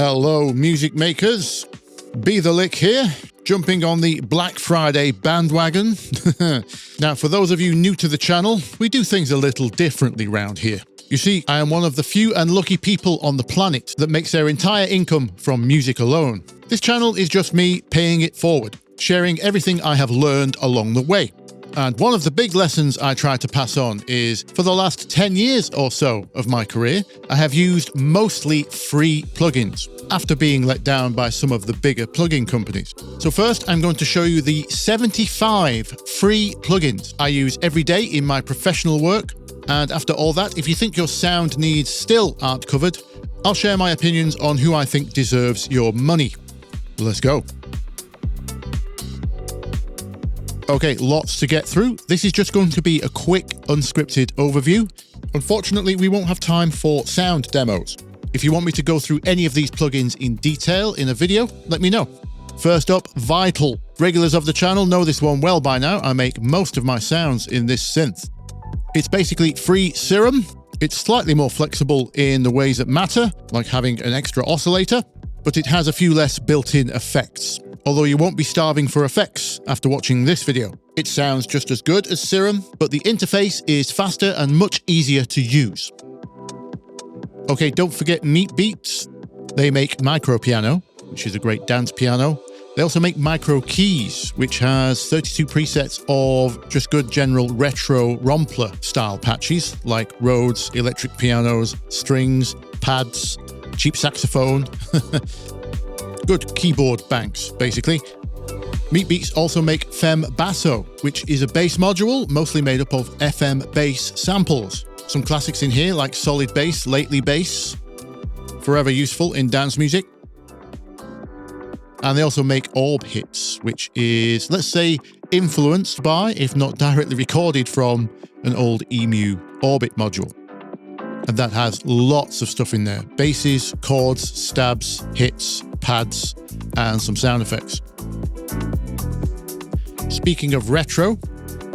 Hello, music makers. Bthelick here, jumping on the Black Friday bandwagon. Now, for those of you new to the channel, we do things a little differently round here. You see, I am one of the few and lucky people on the planet that makes their entire income from music alone. This channel is just me paying it forward, sharing everything I have learned along the way. And one of the big lessons I try to pass on is, for the last 10 years or so of my career, I have used mostly free plugins, after being let down by some of the bigger plugin companies. So first, I'm going to show you the 75 free plugins I use every day in my professional work. And after all that, if you think your sound needs still aren't covered, I'll share my opinions on who I think deserves your money. Let's go. Okay, lots to get through. This is just going to be a quick, unscripted overview. Unfortunately, we won't have time for sound demos. If you want me to go through any of these plugins in detail in a video, let me know. First up, Vital. Regulars of the channel know this one well by now. I make most of my sounds in this synth. It's basically free serum. It's slightly more flexible in the ways that matter, like having an extra oscillator, but it has a few less built-in effects. Although you won't be starving for effects after watching this video. It sounds just as good as Serum, but the interface is faster and much easier to use. Okay, don't forget Meat Beats. They make micro piano, which is a great dance piano. They also make micro keys, which has 32 presets of just good general retro Rompler style patches, like Rhodes, electric pianos, strings, pads, cheap saxophone. Good keyboard banks, basically. Meat Beats also make fem-baso, which is a bass module mostly made up of FM bass samples. Some classics in here like Solid Bass, Lately Bass, forever useful in dance music. And they also make Orb Hits, which is, let's say, influenced by, if not directly recorded from, an old EMU Orbit module. And that has lots of stuff in there. Basses, chords, stabs, hits, pads, and some sound effects. Speaking of retro,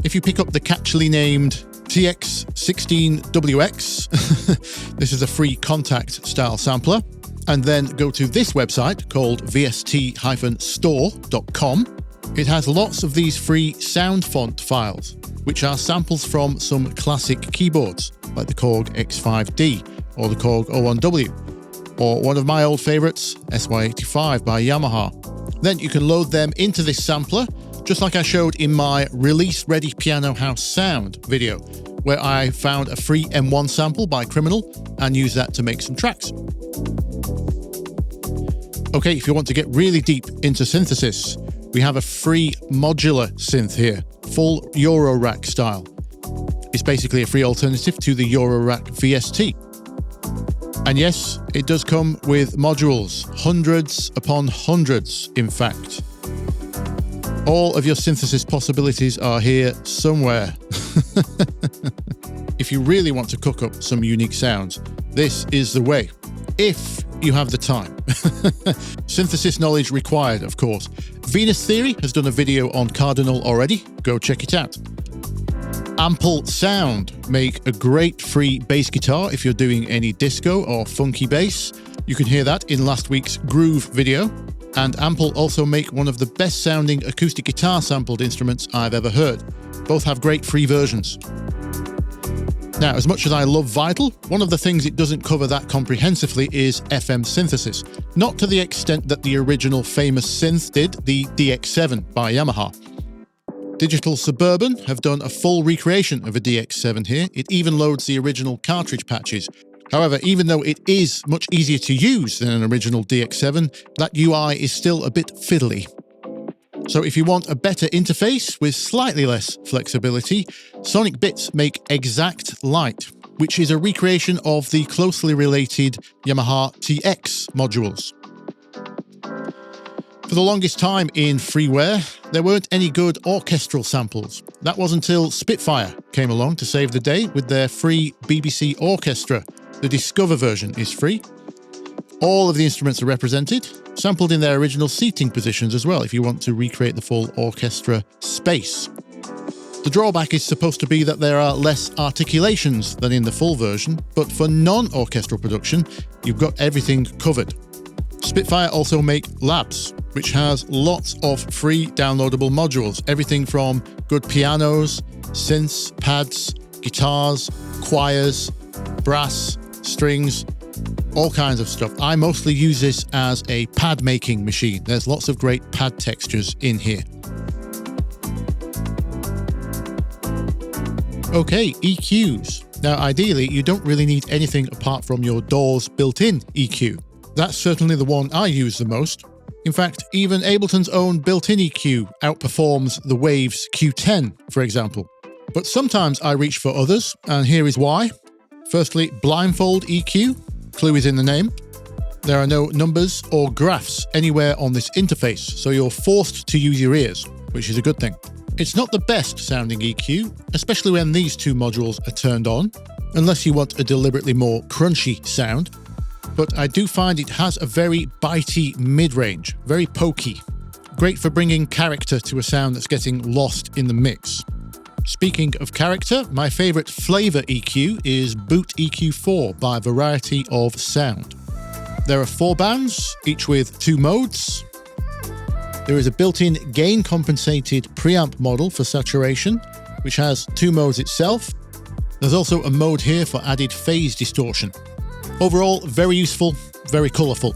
if you pick up the catchily named TX16WX, this is a free Contact style sampler, and then go to this website called vst-store.com, it has lots of these free sound font files, which are samples from some classic keyboards, like the Korg X5D or the Korg O1W, or one of my old favorites, SY85 by Yamaha. Then you can load them into this sampler, just like I showed in my Release Ready Piano House Sound video, where I found a free M1 sample by Criminal and used that to make some tracks. Okay, if you want to get really deep into synthesis, we have a free modular synth here, full Eurorack style. It's basically a free alternative to the Eurorack VST. And yes, it does come with modules, hundreds upon hundreds, in fact. All of your synthesis possibilities are here somewhere. If you really want to cook up some unique sounds, this is the way, if you have the time. Synthesis knowledge required, of course. Venus Theory has done a video on Cardinal already. Go check it out. Ample Sound make a great free bass guitar if you're doing any disco or funky bass. You can hear that in last week's Groove video. And Ample also make one of the best sounding acoustic guitar sampled instruments I've ever heard. Both have great free versions. Now, as much as I love Vital, one of the things it doesn't cover that comprehensively is FM synthesis. Not to the extent that the original famous synth did, the DX7 by Yamaha. Digital Suburban have done a full recreation of a DX7 here. It even loads the original cartridge patches. However, even though it is much easier to use than an original DX7, that UI is still a bit fiddly. So if you want a better interface with slightly less flexibility, Sonic Bits make Exact Light, which is a recreation of the closely related Yamaha TX modules. For the longest time in freeware, there weren't any good orchestral samples. That was until Spitfire came along to save the day with their free BBC Orchestra. The Discover version is free. All of the instruments are represented, sampled in their original seating positions as well, if you want to recreate the full orchestra space. The drawback is supposed to be that there are less articulations than in the full version, but for non-orchestral production, you've got everything covered. Spitfire also make Labs, which has lots of free downloadable modules, everything from good pianos, synths, pads, guitars, choirs, brass, strings, all kinds of stuff. I mostly use this as a pad making machine. There's lots of great pad textures in here. Okay, EQs. Now ideally you don't really need anything apart from your DAW's built-in EQ. That's certainly the one I use the most. In fact, even Ableton's own built-in EQ outperforms the Wave's Q10, for example. But sometimes I reach for others, and here is why. Firstly, blindfold EQ. Clue is in the name. There are no numbers or graphs anywhere on this interface, so you're forced to use your ears, which is a good thing. It's not the best sounding EQ, especially when these two modules are turned on, unless you want a deliberately more crunchy sound. But I do find it has a very bitey mid-range, very pokey. Great for bringing character to a sound that's getting lost in the mix. Speaking of character, my favourite Flavour EQ is Boot EQ4 by Variety of Sound. There are 4 bands, each with 2 modes. There is a built-in gain-compensated preamp model for saturation, which has 2 modes itself. There's also a mode here for added phase distortion. Overall, very useful, very colourful.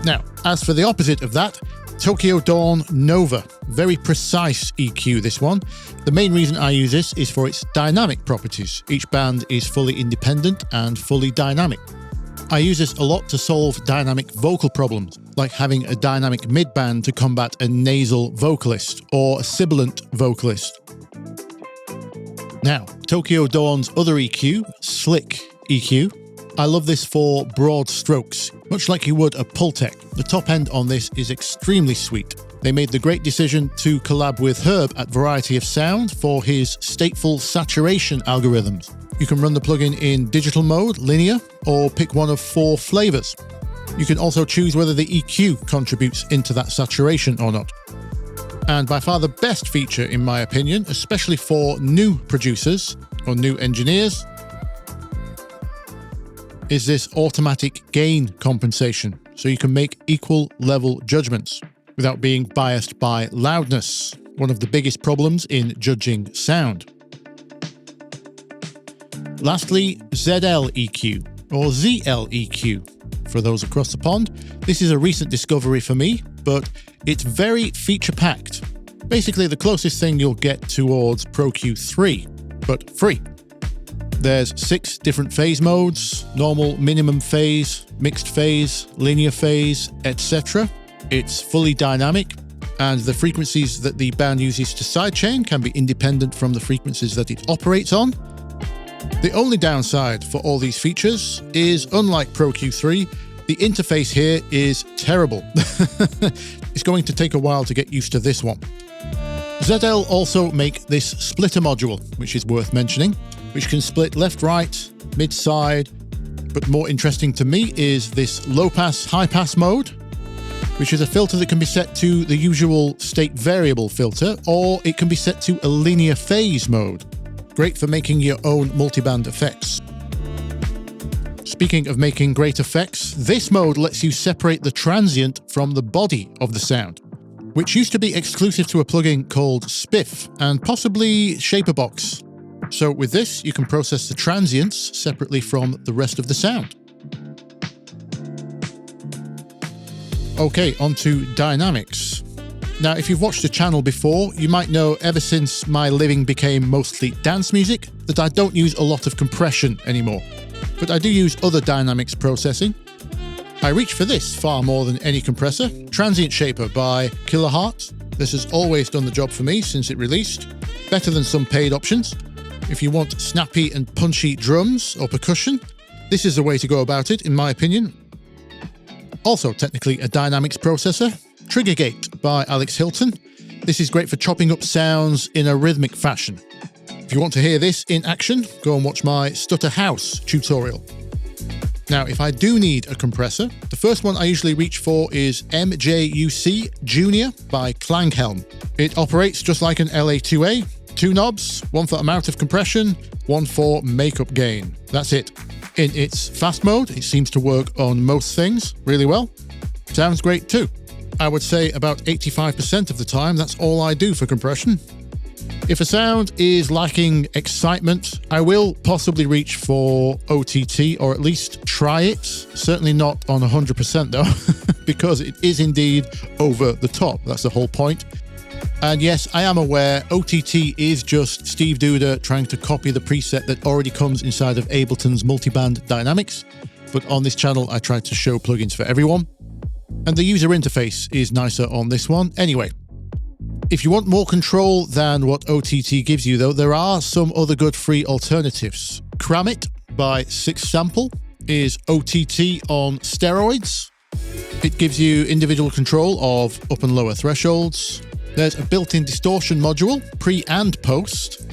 Now, as for the opposite of that, Tokyo Dawn Nova. Very precise EQ, this one. The main reason I use this is for its dynamic properties. Each band is fully independent and fully dynamic. I use this a lot to solve dynamic vocal problems, like having a dynamic mid-band to combat a nasal vocalist or a sibilant vocalist. Now, Tokyo Dawn's other EQ, Slick EQ. I love this for broad strokes, much like you would a Pultec. The top end on this is extremely sweet. They made the great decision to collab with Herb at Variety of Sound for his stateful saturation algorithms. You can run the plugin in digital mode, linear, or pick one of 4 flavors. You can also choose whether the EQ contributes into that saturation or not. And by far the best feature, in my opinion, especially for new producers or new engineers, is this automatic gain compensation, so you can make equal level judgments without being biased by loudness, one of the biggest problems in judging sound. Lastly, ZL EQ, or ZL EQ, for those across the pond. This is a recent discovery for me, but it's very feature-packed. Basically the closest thing you'll get towards Pro Q3, but free. There's 6 different phase modes: normal, minimum phase, mixed phase, linear phase, etc. It's fully dynamic, and the frequencies that the band uses to sidechain can be independent from the frequencies that it operates on. The only downside for all these features is, unlike Pro Q3, the interface here is terrible. It's going to take a while to get used to this one. ZL also make this splitter module, which is worth mentioning, which can split left, right, mid, side, but more interesting to me is this low pass, high pass mode, which is a filter that can be set to the usual state variable filter, or it can be set to a linear phase mode. Great for making your own multiband effects. Speaking of making great effects, this mode lets you separate the transient from the body of the sound, which used to be exclusive to a plugin called Spiff and possibly Shaperbox. So with this, you can process the transients separately from the rest of the sound. Okay, on to dynamics. Now, if you've watched the channel before, you might know ever since my living became mostly dance music that I don't use a lot of compression anymore, but I do use other dynamics processing. I reach for this far more than any compressor, Transient Shaper by Kiloheart. This has always done the job for me since it released, better than some paid options. If you want snappy and punchy drums or percussion, this is the way to go about it, in my opinion. Also technically a dynamics processor, Triggergate by Alex Hilton. This is great for chopping up sounds in a rhythmic fashion. If you want to hear this in action, go and watch my Stutter House tutorial. Now, if I do need a compressor, the first one I usually reach for is MJUC Junior by Klanghelm. It operates just like an LA2A, 2 knobs, one for amount of compression, one for makeup gain. That's it. In its fast mode, it seems to work on most things really well. Sounds great too. I would say about 85% of the time, that's all I do for compression. If a sound is lacking excitement, I will possibly reach for OTT, or at least try it. Certainly not on 100% though, because it is indeed over the top. That's the whole point. And yes, I am aware OTT is just Steve Duda trying to copy the preset that already comes inside of Ableton's multiband dynamics. But on this channel, I try to show plugins for everyone. And the user interface is nicer on this one. Anyway, if you want more control than what OTT gives you though, there are some other good free alternatives. Cramit by 6sample is OTT on steroids. It gives you individual control of up and lower thresholds. There's a built-in distortion module, pre and post,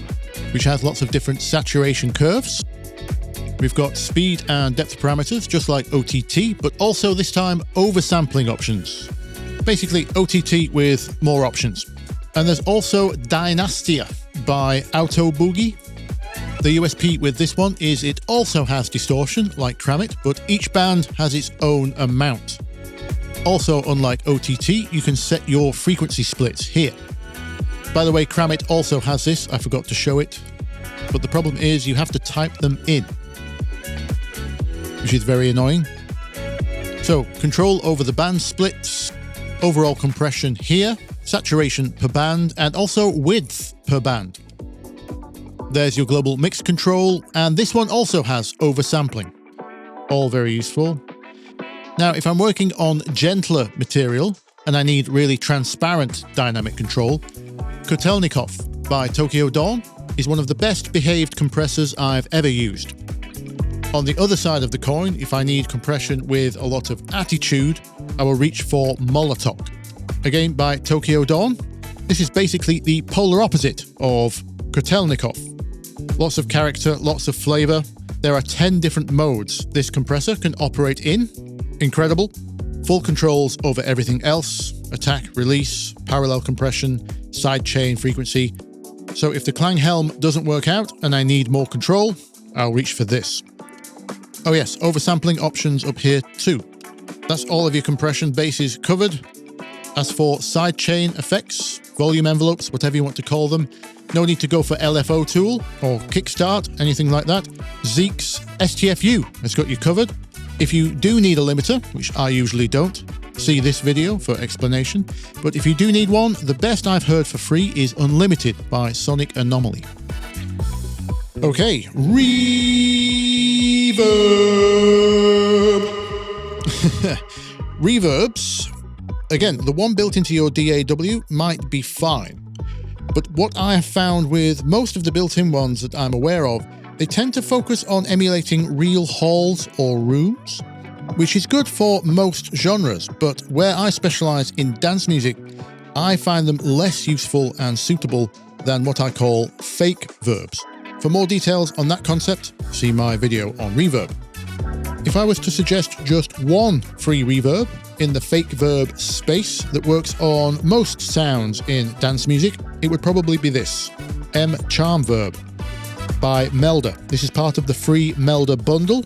which has lots of different saturation curves. We've got speed and depth parameters, just like OTT, but also this time oversampling options. Basically OTT with more options. And there's also Dynastia by Auto Boogie. The USP with this one is it also has distortion, like Cramit, but each band has its own amount. Also, unlike OTT, you can set your frequency splits here. By the way, Cramit also has this, I forgot to show it, but the problem is you have to type them in, which is very annoying. So, control over the band splits, overall compression here, saturation per band, and also width per band. There's your global mix control, and this one also has oversampling. All very useful. Now, if I'm working on gentler material and I need really transparent dynamic control, Kotelnikov by Tokyo Dawn is one of the best behaved compressors I've ever used. On the other side of the coin, if I need compression with a lot of attitude, I will reach for Molotok. Again by Tokyo Dawn. This is basically the polar opposite of Kotelnikov. Lots of character, lots of flavor. There are 10 different modes this compressor can operate in. Incredible. Full controls over everything else. Attack, release, parallel compression, sidechain frequency. So if the Klanghelm doesn't work out and I need more control, I'll reach for this. Oh yes, oversampling options up here too. That's all of your compression bases covered. As for sidechain effects, volume envelopes, whatever you want to call them, no need to go for LFO tool or kickstart, anything like that. Zeek's STFU has got you covered. If you do need a limiter, which I usually don't, see this video for explanation. But if you do need one, the best I've heard for free is Unlimited by Sonic Anomaly. Okay, reverb. Reverbs. Again, the one built into your DAW might be fine. But what I have found with most of the built-in ones that I'm aware of, they tend to focus on emulating real halls or rooms, which is good for most genres, but where I specialize in dance music, I find them less useful and suitable than what I call fake verbs. For more details on that concept, see my video on reverb. If I was to suggest just one free reverb in the fake verb space that works on most sounds in dance music, it would probably be this, Charm Verb by Melda. This is part of the free Melda bundle.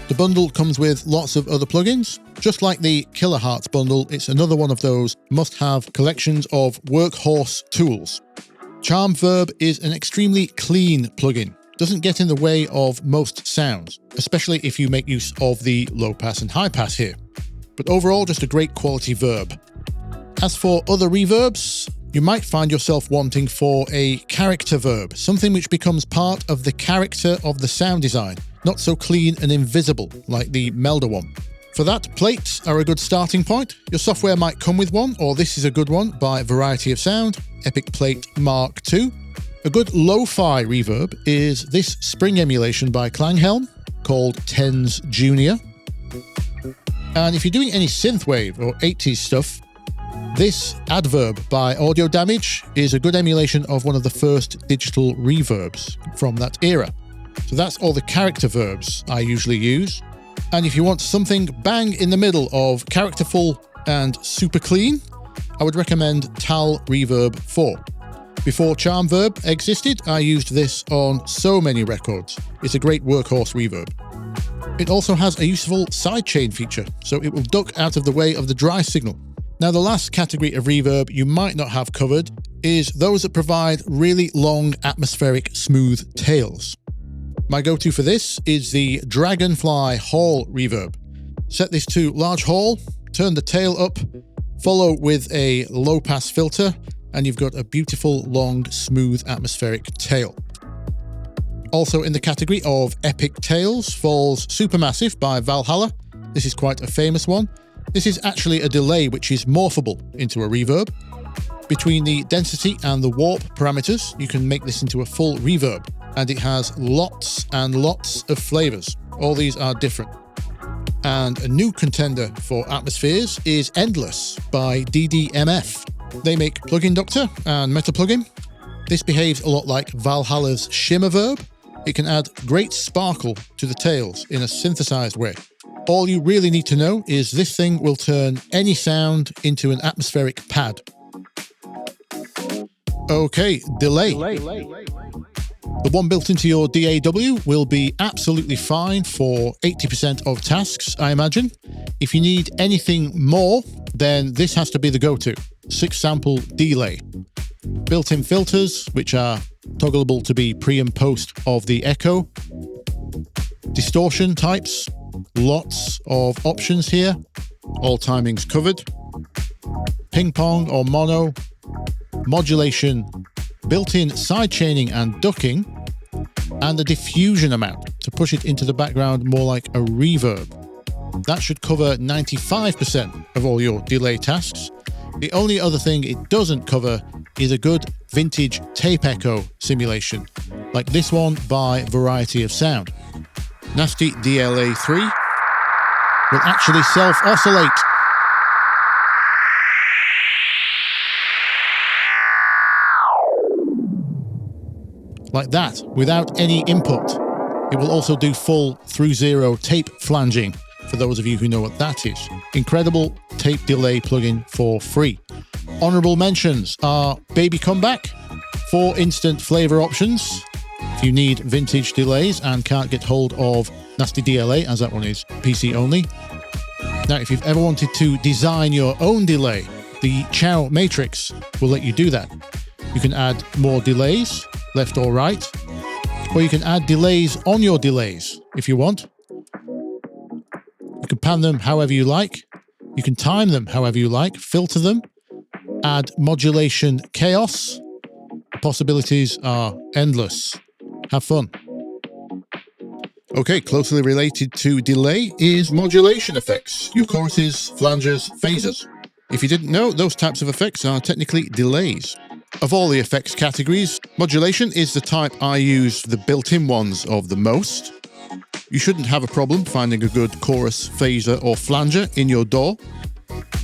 The bundle comes with lots of other plugins. Just like the Kilohertz bundle, it's another one of those must-have collections of workhorse tools. Charm Verb is an extremely clean plugin. Doesn't get in the way of most sounds, especially if you make use of the low pass and high pass here. But overall, just a great quality verb. As for other reverbs, you might find yourself wanting for a character verb, something which becomes part of the character of the sound design, not so clean and invisible like the Melda one. For that, plates are a good starting point. Your software might come with one, or this is a good one by Variety of Sound, Epic Plate Mark II. A good lo-fi reverb is this spring emulation by Klanghelm called Tens Junior. And if you're doing any synthwave or 80s stuff, this Adverb by Audio Damage is a good emulation of one of the first digital reverbs from that era. So that's all the character verbs I usually use. And if you want something bang in the middle of characterful and super clean, I would recommend Tal Reverb 4. Before Charm Verb existed, I used this on so many records. It's a great workhorse reverb. It also has a useful sidechain feature, so it will duck out of the way of the dry signal. Now, the last category of reverb you might not have covered is those that provide really long atmospheric smooth tails. My go-to for this is the Dragonfly Hall reverb. Set this to large hall, turn the tail up, follow with a low-pass filter, and you've got a beautiful, long, smooth atmospheric tail. Also in the category of epic tails falls Supermassive by Valhalla. This is quite a famous one. This is actually a delay which is morphable into a reverb. Between the density and the warp parameters, you can make this into a full reverb, and it has lots and lots of flavors. All these are different. And a new contender for atmospheres is Endless by DDMF. They make Plugin Doctor and Meta Plugin. This behaves a lot like Valhalla's Shimmer Verb. It can add great sparkle to the tails in a synthesized way. All you really need to know is this thing will turn any sound into an atmospheric pad. Okay, delay. The one built into your DAW will be absolutely fine for 80% of tasks, I imagine. If you need anything more, then this has to be the go-to. 6-sample delay. Built-in filters, which are toggleable to be pre and post of the echo. Distortion types, lots of options here. All timings covered. Ping pong or mono. Modulation, built-in sidechaining and ducking, and the diffusion amount to push it into the background more like a reverb. That should cover 95% of all your delay tasks. The only other thing it doesn't cover is a good vintage tape echo simulation, like this one by Variety of Sound. Nasty DLA3 will actually self-oscillate. Like that, without any input. It will also do full through zero tape flanging, for those of you who know what that is. Incredible tape delay plugin for free. Honorable mentions are Baby Comeback, 4 instant flavor options. If you need vintage delays and can't get hold of Nasty DLA, as that one is PC only. Now, if you've ever wanted to design your own delay, the Chow Matrix will let you do that. You can add more delays, left or right, or you can add delays on your delays if you want. You can pan them however you like. You can time them however you like, filter them, add modulation chaos. The possibilities are endless. Have fun. Okay, closely related to delay is modulation effects, your choruses, flangers, phasers. If you didn't know, those types of effects are technically delays. Of all the effects categories, modulation is the type I use the built-in ones of the most. You shouldn't have a problem finding a good chorus, phaser or flanger in your DAW.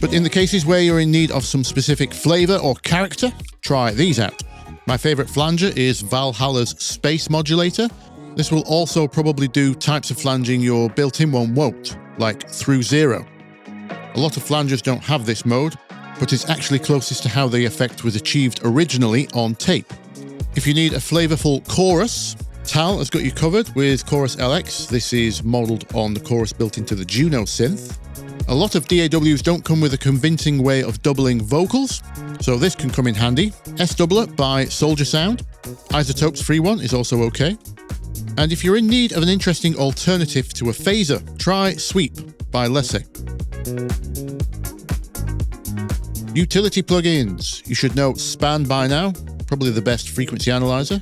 But in the cases where you're in need of some specific flavor or character, try these out. My favorite flanger is Valhalla's Space Modulator. This will also probably do types of flanging your built-in one won't, like through zero. A lot of flangers don't have this mode, but it's actually closest to how the effect was achieved originally on tape. If you need a flavorful chorus, Tal has got you covered with Chorus LX. This is modeled on the chorus built into the Juno synth. A lot of DAWs don't come with a convincing way of doubling vocals, so this can come in handy. S-Doubler by Soldier Sound. Isotope's free one is also okay. And if you're in need of an interesting alternative to a phaser, try Sweep by Lesse. Utility plugins. You should know Span by now, probably the best frequency analyzer.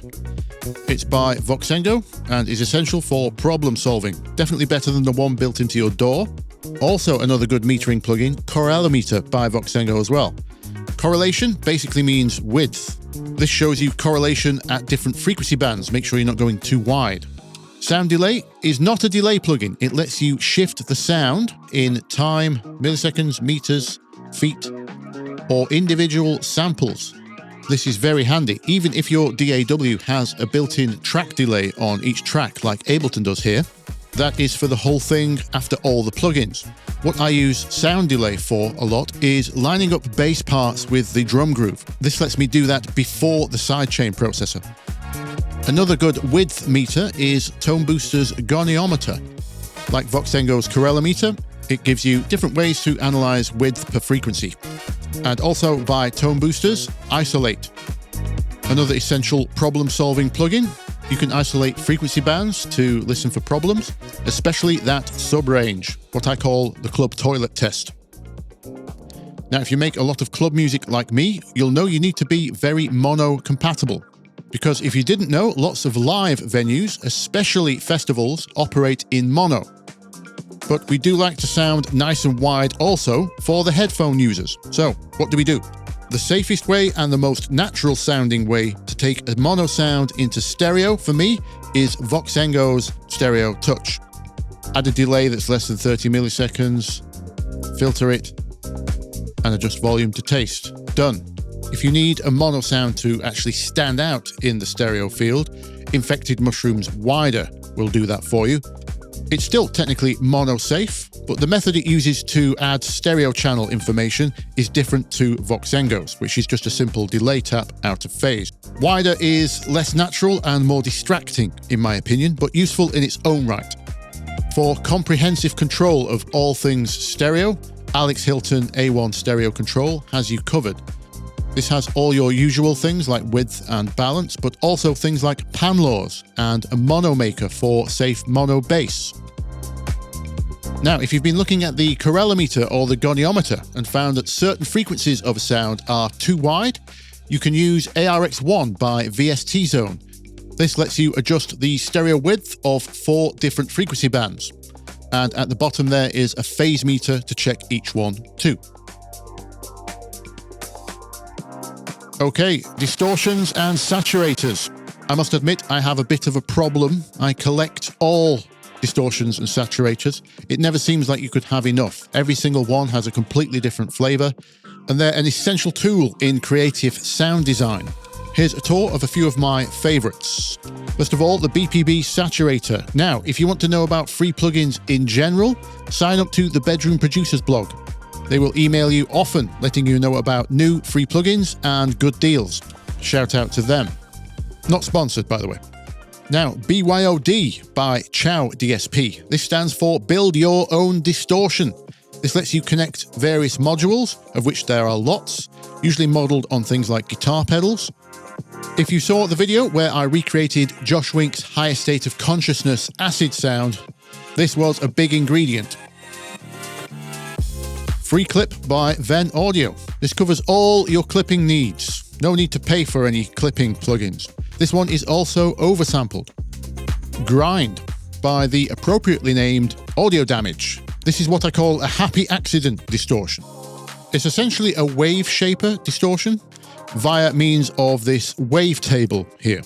It's by Voxengo and is essential for problem solving. Definitely better than the one built into your DAW. Also another good metering plugin, Corralometer by Voxengo as well. Correlation basically means width. This shows you correlation at different frequency bands. Make sure you're not going too wide. Sound Delay is not a delay plugin. It lets you shift the sound in time, milliseconds, meters, feet, or individual samples. This is very handy, even if your DAW has a built-in track delay on each track like Ableton does here. That is for the whole thing after all the plugins. What I use sound delay for a lot is lining up bass parts with the drum groove. This lets me do that before the sidechain processor. Another good width meter is Tone Booster's goniometer. Like Voxengo's Corella meter, it gives you different ways to analyze width per frequency. And also by Tone Booster's Isolate. Another essential problem-solving plugin. You can isolate frequency bands to listen for problems, especially that sub-range, what I call the club toilet test. Now, if you make a lot of club music like me, you'll know you need to be very mono-compatible. Because if you didn't know, lots of live venues, especially festivals, operate in mono. But we do like to sound nice and wide also for the headphone users. So, what do? The safest way and the most natural sounding way to take a mono sound into stereo for me is Voxengo's Stereo Touch. Add a delay that's less than 30 milliseconds, filter it, and adjust volume to taste. Done. If you need a mono sound to actually stand out in the stereo field, Infected Mushroom's Wider will do that for you. It's still technically mono safe, but the method it uses to add stereo channel information is different to Voxengo's, which is just a simple delay tap out of phase. Wider is less natural and more distracting, in my opinion, but useful in its own right. For comprehensive control of all things stereo, Alex Hilton A1 Stereo Control has you covered. This has all your usual things like width and balance, but also things like pan laws and a mono maker for safe mono bass. Now, if you've been looking at the Corella meter or the goniometer and found that certain frequencies of a sound are too wide, you can use ARX1 by VST Zone. This lets you adjust the stereo width of 4 different frequency bands. And at the bottom there is a phase meter to check each one too. Okay, distortions and saturators. I must admit I have a bit of a problem. I collect all distortions and saturators. It never seems like you could have enough. Every single one has a completely different flavor, and they're an essential tool in creative sound design. Here's a tour of a few of my favorites. First of all, the BPB Saturator. Now, if you want to know about free plugins in general, sign up to the Bedroom Producers blog. They will email you often, letting you know about new free plugins and good deals. Shout out to them. Not sponsored, by the way. Now, BYOD by Chow DSP. This stands for Build Your Own Distortion. This lets you connect various modules, of which there are lots, usually modeled on things like guitar pedals. If you saw the video where I recreated Josh Wink's Higher State of Consciousness acid sound, this was a big ingredient. Free Clip by Ven Audio. This covers all your clipping needs. No need to pay for any clipping plugins. This one is also oversampled. Grind by the appropriately named Audio Damage. This is what I call a happy accident distortion. It's essentially a wave shaper distortion via means of this wavetable here.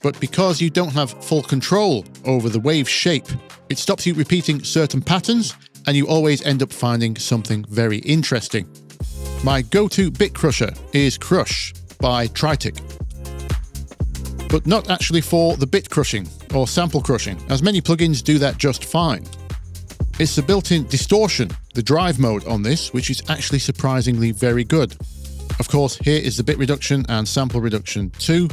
But because you don't have full control over the wave shape, it stops you repeating certain patterns, and you always end up finding something very interesting. My go-to bit crusher is Crush by Tritic. But not actually for the bit crushing or sample crushing, as many plugins do that just fine. It's the built-in distortion, the drive mode on this, which is actually surprisingly very good. Of course, here is the bit reduction and sample reduction too.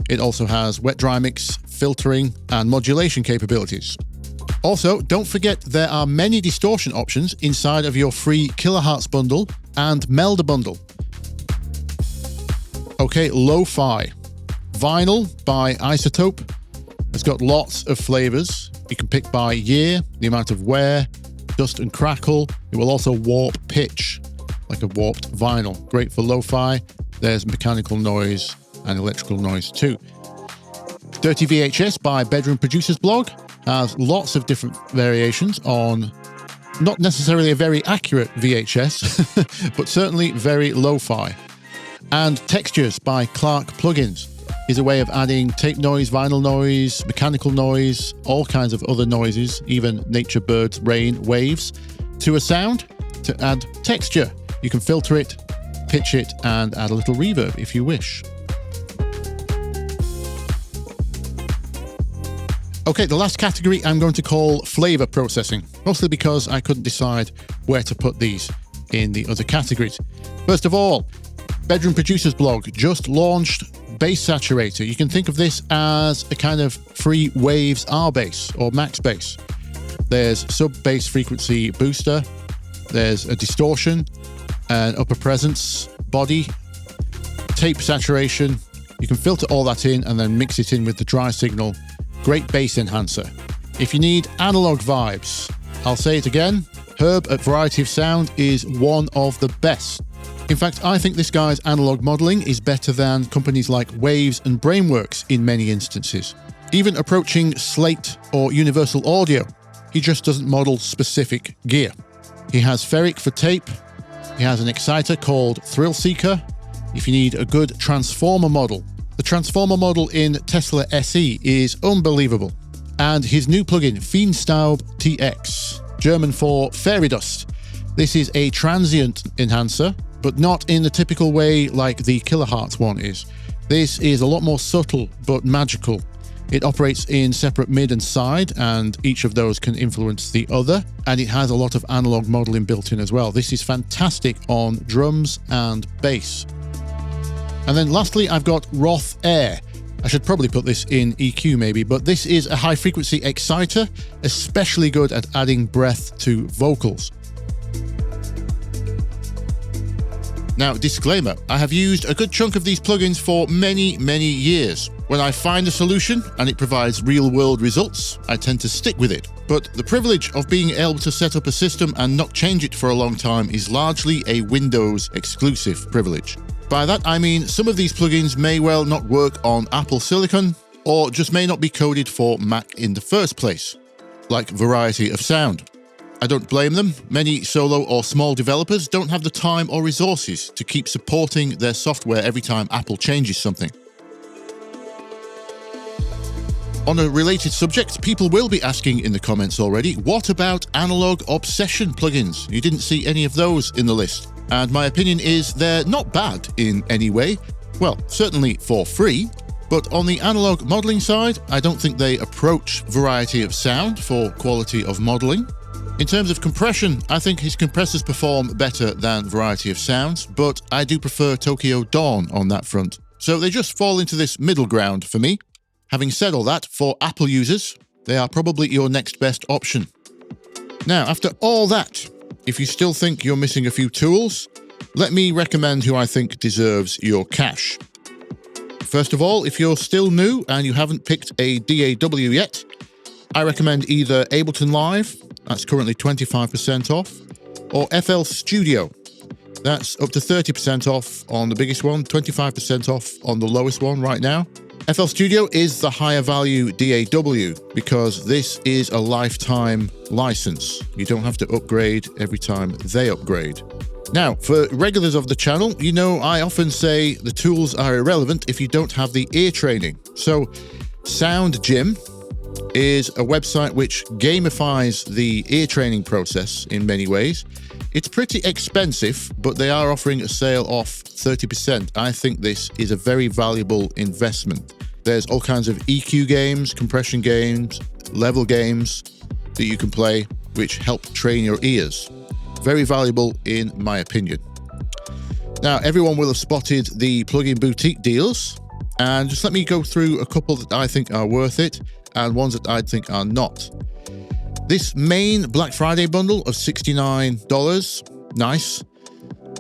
It also has wet dry mix, filtering, and modulation capabilities. Also, don't forget there are many distortion options inside of your free Kilohertz bundle and Melda bundle. Okay, Lo-Fi. Vinyl by Isotope. It's got lots of flavors. You can pick by year, the amount of wear, dust and crackle. It will also warp pitch, like a warped vinyl. Great for lo-fi. There's mechanical noise and electrical noise too. Dirty VHS by Bedroom Producers blog has lots of different variations on not necessarily a very accurate VHS, but certainly very lo-fi. And Textures by Clark Plugins is a way of adding tape noise, vinyl noise, mechanical noise, all kinds of other noises, even nature, birds, rain, waves, to a sound to add texture. You can filter it, pitch it, and add a little reverb if you wish. Okay, the last category I'm going to call flavor processing, mostly because I couldn't decide where to put these in the other categories. First of all, Bedroom Producers blog just launched Bass Saturator. You can think of this as a kind of free waves R bass or max bass. There's sub-bass frequency booster, there's a distortion, an upper presence, body, tape saturation. You can filter all that in and then mix it in with the dry signal. Great bass enhancer. If you need analog vibes, I'll say it again, Herb at Variety of Sound is one of the best. In fact, I think this guy's analog modeling is better than companies like Waves and Brainworks in many instances. Even approaching Slate or Universal Audio, he just doesn't model specific gear. He has ferric for tape, he has an exciter called Thrill Seeker. If you need a good transformer model, the transformer model in Tesla SE is unbelievable. And his new plugin, Feenstaub TX, German for fairy dust. This is a transient enhancer, but not in the typical way like the Kilohertz one is. This is a lot more subtle but magical. It operates in separate mid and side, and each of those can influence the other, and it has a lot of analog modeling built in as well. This is fantastic on drums and bass. And then lastly, I've got Roth Air. I should probably put this in EQ maybe, but this is a high frequency exciter, especially good at adding breath to vocals. Now, disclaimer, I have used a good chunk of these plugins for many years. When I find a solution and it provides real-world results, I tend to stick with it. But the privilege of being able to set up a system and not change it for a long time is largely a Windows exclusive privilege. By that I mean some of these plugins may well not work on Apple Silicon, or just may not be coded for Mac in the first place, like Variety of Sound. I don't blame them. Many solo or small developers don't have the time or resources to keep supporting their software every time Apple changes something. On a related subject, people will be asking in the comments already, what about analog obsession plugins? You didn't see any of those in the list. And my opinion is they're not bad in any way. Well, certainly for free. But on the analog modeling side, I don't think they approach Variety of Sound for quality of modeling. In terms of compression, I think his compressors perform better than Variety of Sounds, but I do prefer Tokyo Dawn on that front. So they just fall into this middle ground for me. Having said all that, for Apple users, they are probably your next best option. Now, after all that, if you still think you're missing a few tools, let me recommend who I think deserves your cash. First of all, if you're still new and you haven't picked a DAW yet, I recommend either Ableton Live, that's currently 25% off, or FL Studio. That's up to 30% off on the biggest one, 25% off on the lowest one right now. FL Studio is the higher value DAW because this is a lifetime license. You don't have to upgrade every time they upgrade. Now, for regulars of the channel, you know I often say the tools are irrelevant if you don't have the ear training. So Sound Gym is a website which gamifies the ear training process in many ways. It's pretty expensive, but they are offering a sale off 30%. I think this is a very valuable investment. There's all kinds of EQ games, compression games, level games that you can play, which help train your ears. Very valuable in my opinion. Now, everyone will have spotted the plugin boutique deals, and just let me go through a couple that I think are worth it and ones that I think are not. This main Black Friday bundle of $69, nice,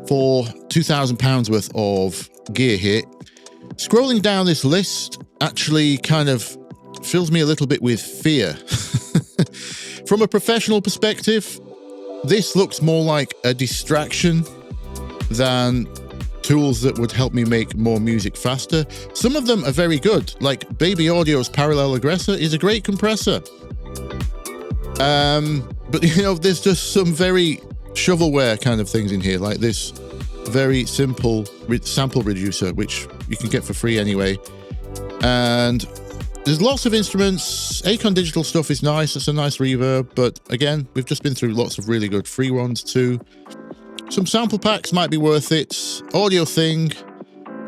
for £2,000 worth of gear here. Scrolling down this list actually kind of fills me a little bit with fear. From a professional perspective, this looks more like a distraction than tools that would help me make more music faster. Some of them are very good, like Baby Audio's Parallel Aggressor is a great compressor. But you know, there's just some very shovelware kind of things in here, like this very simple sample reducer, which you can get for free anyway. And there's lots of instruments. Acon Digital stuff is nice. It's a nice reverb, but again, we've just been through lots of really good free ones too. Some sample packs might be worth it. Audio Thing,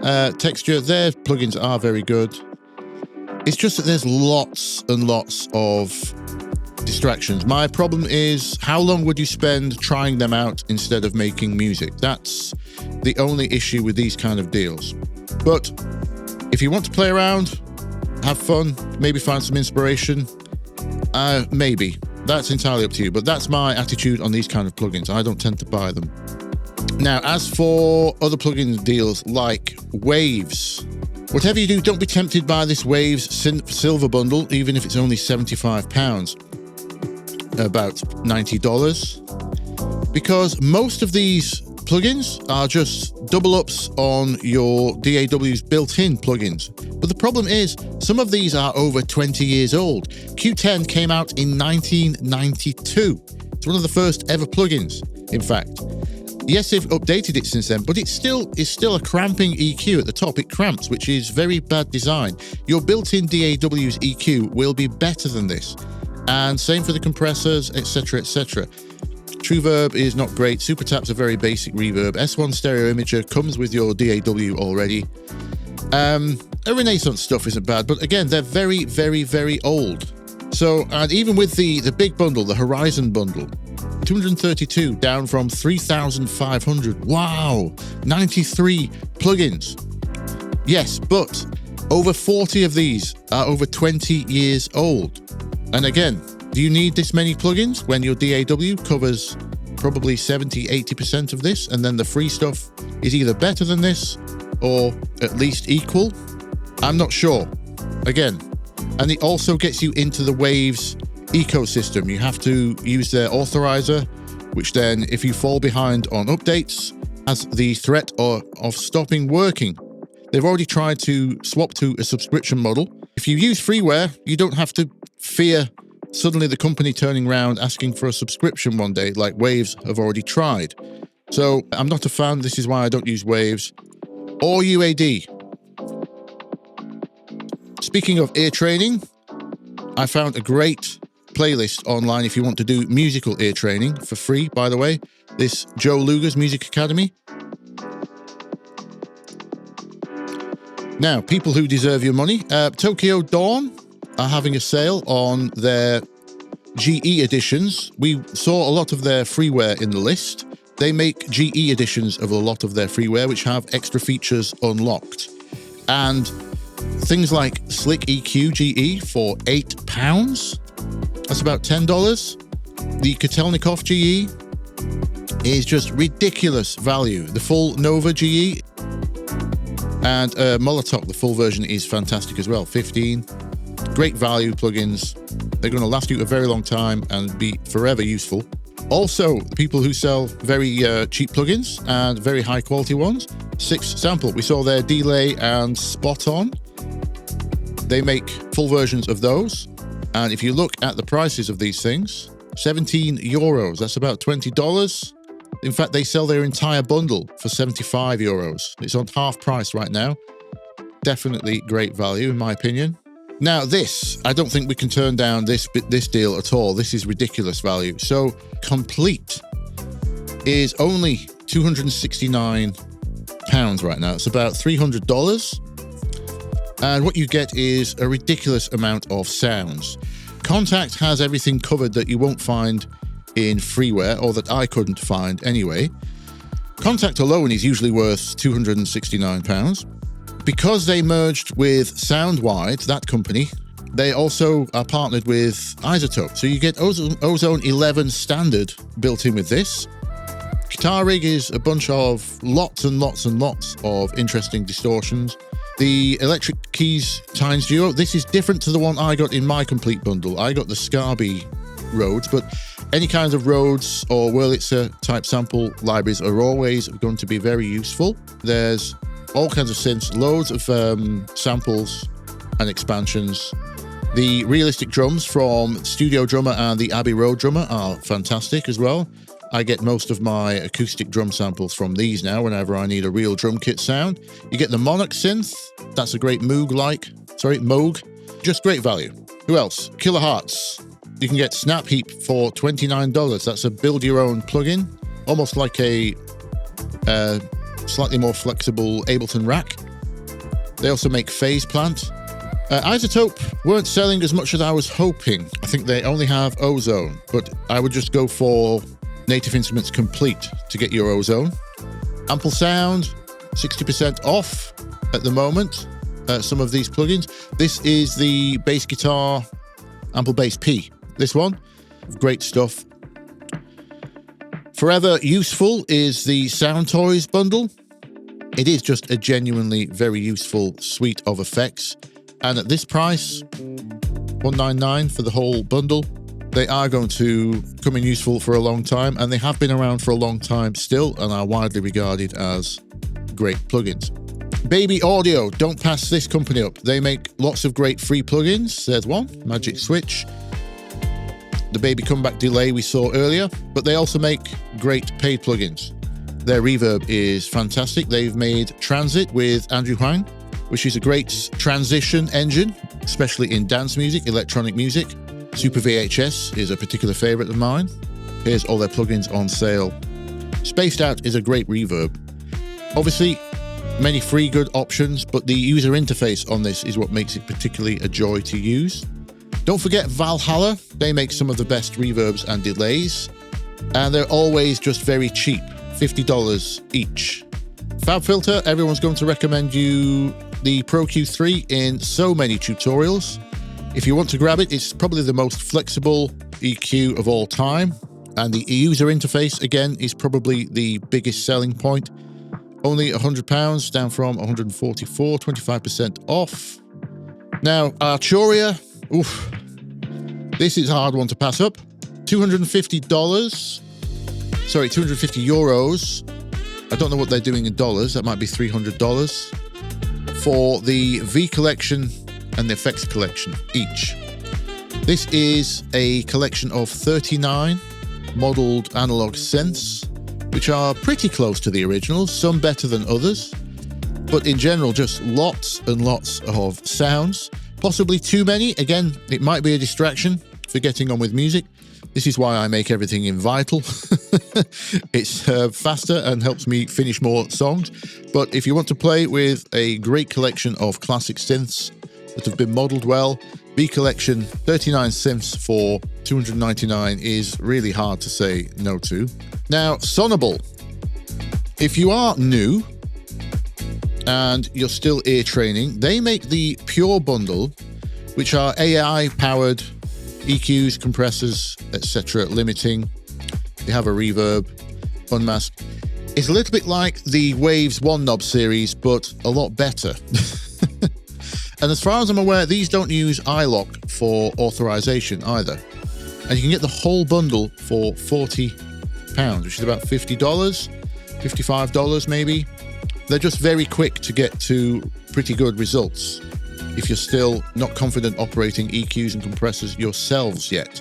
Texture, their plugins are very good. It's just that there's lots and lots of distractions. My problem is, how long would you spend trying them out instead of making music? That's the only issue with these kind of deals. But if you want to play around, have fun, maybe find some inspiration, maybe. That's entirely up to you. But that's my attitude on these kind of plugins. I don't tend to buy them. Now, as for other plugin deals like Waves, whatever you do, don't be tempted by this Waves Synth Silver Bundle, even if it's only £75, about $90, because most of these plugins are just double ups on your DAW's built-in plugins. But the problem is, some of these are over 20 years old. Q10 came out in 1992. It's one of the first ever plugins, in fact. Yes, they've updated it since then, but it's still a cramping EQ at the top. It cramps, which is very bad design. Your built-in DAW's EQ will be better than this. And same for the compressors, etc., etc. TrueVerb is not great. SuperTap's a very basic reverb. S1 Stereo Imager comes with your DAW already. A Renaissance stuff isn't bad, but again, they're very, very, very old. So, and even with the big bundle, the Horizon bundle, 232 down from 3,500. Wow, 93 plugins. Yes, but over 40 of these are over 20 years old. And again, do you need this many plugins when your DAW covers probably 70-80% of this, and then the free stuff is either better than this or at least equal? I'm not sure. Again, and it also gets you into the Waves ecosystem. You have to use their authorizer, which then, if you fall behind on updates, has the threat of stopping working. They've already tried to swap to a subscription model. If you use freeware, you don't have to fear suddenly the company turning around asking for a subscription one day, like Waves have already tried. So I'm not a fan. This is why I don't use Waves or UAD. Speaking of ear training, I found a great playlist online if you want to do musical ear training for free, by the way. This Joe Lueger's Music Academy. Now, people who deserve your money. Tokyo Dawn are having a sale on their GE editions. We saw a lot of their freeware in the list. They make GE editions of a lot of their freeware, which have extra features unlocked. And things like Slick EQ GE for £8. That's about $10. The Kotelnikov GE is just ridiculous value. The full Nova GE and MoDuLaTiOn, the full version, is fantastic as well. 15. Great value plugins. They're going to last you a very long time and be forever useful. Also, people who sell very cheap plugins and very high quality ones. 6 Sample. We saw their Delay and Spot On. They make full versions of those. And if you look at the prices of these things, €17. That's about $20. In fact, they sell their entire bundle for €75. It's on half price right now. Definitely great value, in my opinion. Now this, I don't think we can turn down this deal at all. This is ridiculous value. So Complete is only £269 right now. It's about $300. And what you get is a ridiculous amount of sounds. Kontakt has everything covered that you won't find in freeware, or that I couldn't find anyway. Kontakt alone is usually worth £269. Because they merged with Soundwide, that company, they also are partnered with iZotope. So you get Ozone 11 Standard built in with this. Guitar Rig is a bunch of lots and lots and lots of interesting distortions. The Electric Keys Tines Duo, this is different to the one I got in my complete bundle. I got the Scarby Rhodes, but any kinds of Rhodes or Wurlitzer type sample libraries are always going to be very useful. There's all kinds of synths, loads of samples and expansions. The realistic drums from Studio Drummer and the Abbey Road Drummer are fantastic as well. I get most of my acoustic drum samples from these now whenever I need a real drum kit sound. You get the Monarch synth. That's a great Moog. Just great value. Who else? Kilohertz. You can get Snap Heap for $29. That's a build your own plugin, almost like a slightly more flexible Ableton rack. They also make Phase Plant. Isotope weren't selling as much as I was hoping. I think they only have Ozone, but I would just go for Native Instruments Complete to get your Ozone. Ample Sound, 60% off at the moment. Some of these plugins. This is the bass guitar Ample Bass P. This one, great stuff. Forever Useful is the Sound Toys bundle. It is just a genuinely very useful suite of effects. And at this price, $199 for the whole bundle, they are going to come in useful for a long time, and they have been around for a long time still and are widely regarded as great plugins. Baby Audio, don't pass this company up. They make lots of great free plugins. There's one, Magic Switch. The Baby Comeback Delay we saw earlier, but they also make great paid plugins. Their reverb is fantastic. They've made Transit with Andrew Huang, which is a great transition engine, especially in dance music, electronic music. Super VHS is a particular favorite of mine. Here's all their plugins on sale. Spaced Out is a great reverb. Obviously, many free good options, but the user interface on this is what makes it particularly a joy to use. Don't forget Valhalla. They make some of the best reverbs and delays, and they're always just very cheap, $50 each. FabFilter, everyone's going to recommend you the Pro Q3 in so many tutorials. If you want to grab it, it's probably the most flexible EQ of all time, and the user interface, again, is probably the biggest selling point. Only £100, down from $144, 25% off. Now, Arturia, oof, this is a hard one to pass up. $250, 250 euros. I don't know what they're doing in dollars. That might be $300 for the V collection and the effects collection each. This is a collection of 39 modeled analog synths, which are pretty close to the originals, some better than others, but in general, just lots and lots of sounds. Possibly too many. Again, it might be a distraction for getting on with music. This is why I make everything in Vital. It's faster and helps me finish more songs. But if you want to play with a great collection of classic synths that have been modeled well, B Collection, 39 synths for $299 is really hard to say no to. Now, Sonable. If you are new and you're still ear training, they make the Pure Bundle, which are AI-powered EQs, compressors, etc., limiting. They have a reverb, unmask. It's a little bit like the Waves One Knob series, but a lot better. And as far as I'm aware, these don't use iLock for authorization either. And you can get the whole bundle for £40, which is about $50, $55 maybe. They're just very quick to get to pretty good results if you're still not confident operating EQs and compressors yourselves yet.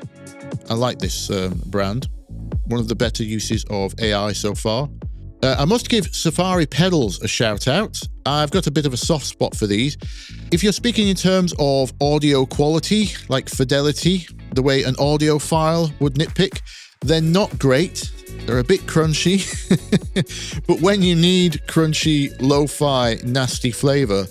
I like this brand. One of the better uses of AI so far. I must give Safari Pedals a shout out. I've got a bit of a soft spot for these. If you're speaking in terms of audio quality, like fidelity, the way an audio file would nitpick, they're not great. They're a bit crunchy. But when you need crunchy, lo-fi, nasty flavor,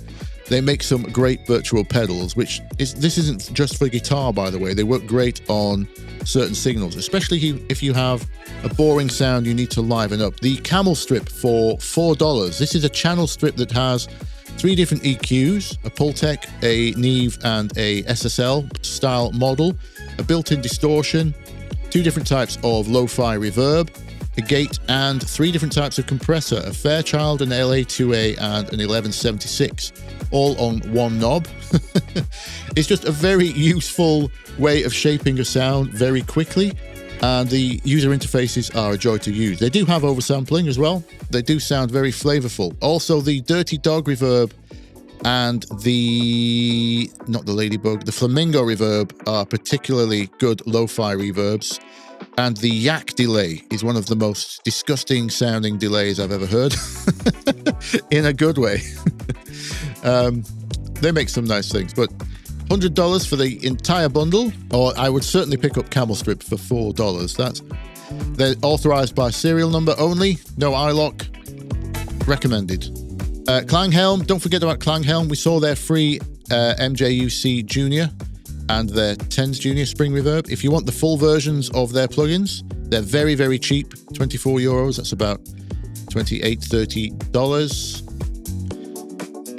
they make some great virtual pedals, this isn't just for guitar, by the way. They work great on certain signals, especially if you have a boring sound you need to liven up. The Camel Strip for $4. This is a channel strip that has 3 different EQs, a Pultec, a Neve, and a SSL style model, a built-in distortion, 2 different types of lo-fi reverb, a gate, and 3 different types of compressor, a Fairchild, an LA2A, and an 1176, all on one knob. It's just a very useful way of shaping a sound very quickly, and the user interfaces are a joy to use. They do have oversampling as well. They do sound very flavorful. Also, the Dirty Dog reverb and the Flamingo reverb are particularly good lo-fi reverbs. And the Yak delay is one of the most disgusting sounding delays I've ever heard. In a good way. They make some nice things, but $100 for the entire bundle, or I would certainly pick up Camel Strip for $4. They're authorized by serial number only, no iLock, recommended. Klanghelm, don't forget about Klanghelm. We saw their free MJUC Junior and their 10s Junior Spring Reverb. If you want the full versions of their plugins, they're very, very cheap, 24 euros. That's about $28,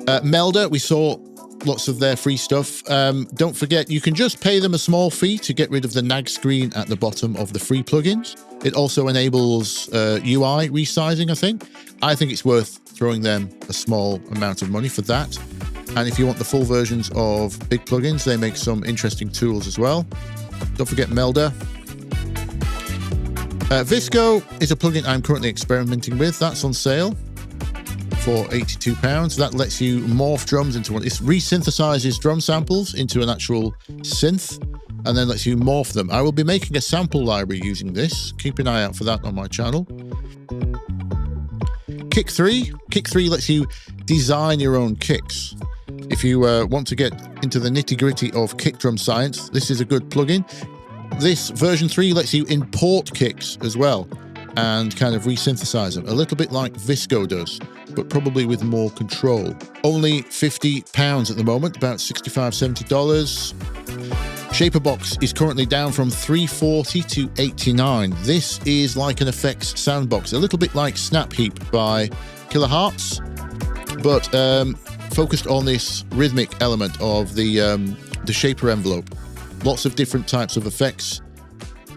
$30. Melda, we saw lots of their free stuff. Don't forget, you can just pay them a small fee to get rid of the nag screen at the bottom of the free plugins. It also enables UI resizing, I think. I think it's worth throwing them a small amount of money for that. And if you want the full versions of big plugins, they make some interesting tools as well. Don't forget Melda. Visco is a plugin I'm currently experimenting with. That's on sale for £82. That lets you morph drums into one. It resynthesizes drum samples into an actual synth and then lets you morph them. I will be making a sample library using this. Keep an eye out for that on my channel. Kick 3. Kick 3 lets you design your own kicks. If you want to get into the nitty-gritty of kick drum science, this is a good plugin. This version 3 lets you import kicks as well and kind of resynthesize them, a little bit like Visco does, but probably with more control. Only £50 at the moment, about $65, $70. Shaperbox is currently down from $340 to $89. This is like an effects soundbox, a little bit like Snap Heap by Kilohertz, but focused on this rhythmic element of the shaper envelope. Lots of different types of effects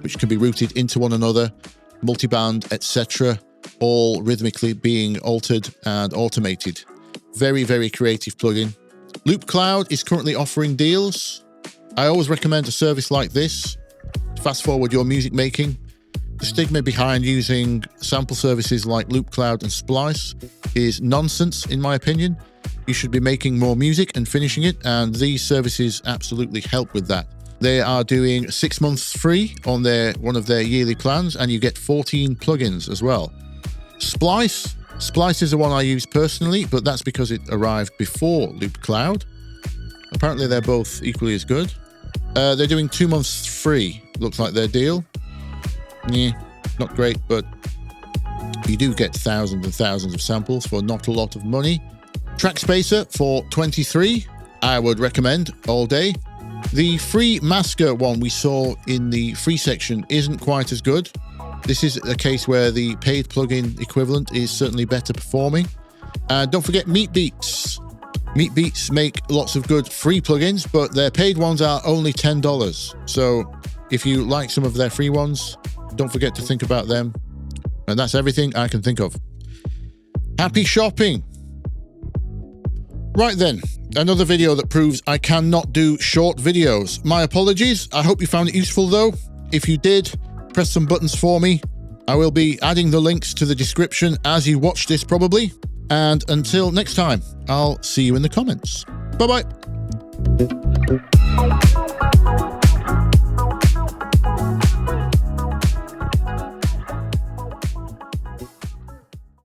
which can be routed into one another, multiband, etc., all rhythmically being altered and automated. Very, very creative plugin. Loop Cloud is currently offering deals. I always recommend a service like this. Fast forward your music making. The stigma behind using sample services like Loop Cloud and Splice is nonsense, in my opinion. You should be making more music and finishing it, and these services absolutely help with that. They are doing 6 months free on one of their yearly plans, and you get 14 plugins as well. Splice is the one I use personally, but that's because it arrived before Loop Cloud. Apparently they're both equally as good. They're doing 2 months free, looks like their deal. Yeah, not great, but you do get thousands and thousands of samples for not a lot of money. Trackspacer for $23, I would recommend all day. The free masker one we saw in the free section isn't quite as good. This is a case where the paid plugin equivalent is certainly better performing. And don't forget Meatbeats. Meatbeats make lots of good free plugins, but their paid ones are only $10. So if you like some of their free ones, don't forget to think about them. And that's everything I can think of. Happy shopping! Right then, another video that proves I cannot do short videos. My apologies. I hope you found it useful though. If you did, press some buttons for me. I will be adding the links to the description as you watch this probably. And until next time, I'll see you in the comments. Bye-bye.